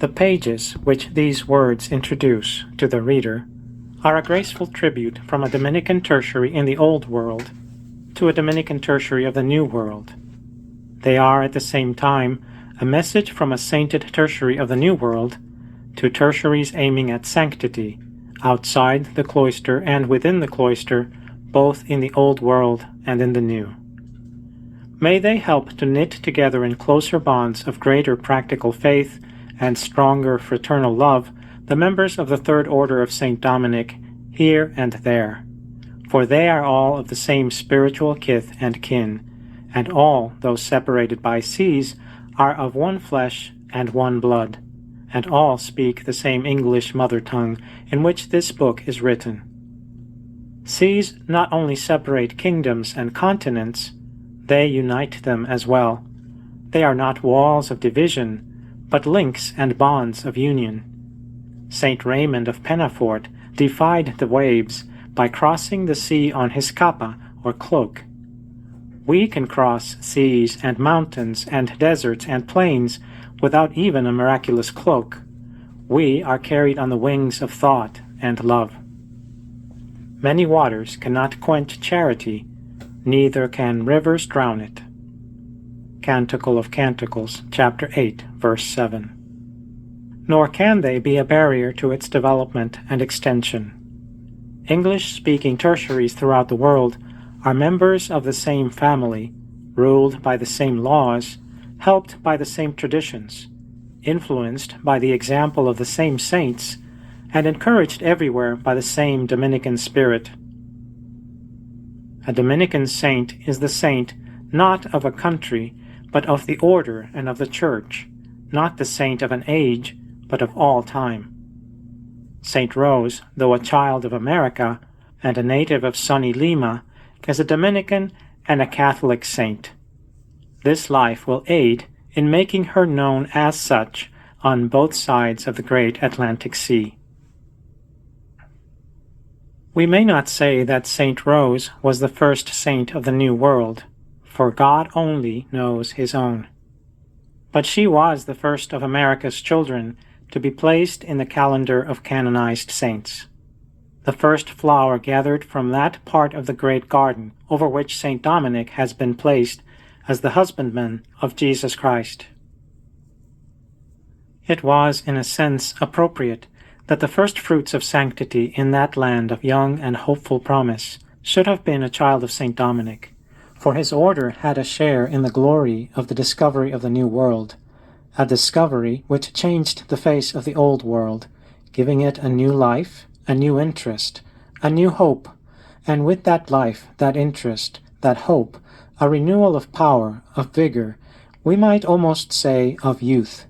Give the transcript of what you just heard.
The pages which these words introduce to the reader are a graceful tribute from a Dominican tertiary in the Old World to a Dominican tertiary of the New World. They are at the same time a message from a sainted tertiary of the New World to tertiaries aiming at sanctity, outside the cloister and within the cloister, both in the Old World and in the New. May they help to knit together in closer bonds of greater practical faith and stronger fraternal love the members of the Third Order of St. Dominic here and there, for they are all of the same spiritual kith and kin, and all, though separated by seas, are of one flesh and one blood, and all speak the same English mother tongue in which this book is written. Seas not only separate kingdoms and continents, they unite them as well. They are not walls of division, but links and bonds of union. Saint Raymond of Pennafort defied the waves by crossing the sea on his capa, or cloak. We can cross seas and mountains and deserts and plains without even a miraculous cloak. We are carried on the wings of thought and love. Many waters cannot quench charity, neither can rivers drown it. Canticle of Canticles, chapter 8, verse 7. Nor can they be a barrier to its development and extension. English-speaking tertiaries throughout the world are members of the same family, ruled by the same laws, helped by the same traditions, influenced by the example of the same saints, and encouraged everywhere by the same Dominican spirit. A Dominican saint is the saint not of a country, but of the order and of the church, not the saint of an age, but of all time. St. Rose, though a child of America and a native of sunny Lima, is a Dominican and a Catholic saint. This life will aid in making her known as such on both sides of the great Atlantic Sea. We may not say that St. Rose was the first saint of the New World, for God only knows his own. But she was the first of America's children to be placed in the calendar of canonized saints. The first flower gathered from that part of the great garden over which St. Dominic has been placed as the husbandman of Jesus Christ. It was, in a sense, appropriate that the first fruits of sanctity in that land of young and hopeful promise should have been a child of St. Dominic, for his order had a share in the glory of the discovery of the New World, a discovery which changed the face of the Old World, giving it a new life, a new interest, a new hope, and with that life, that interest, that hope, a renewal of power, of vigor, we might almost say of youth.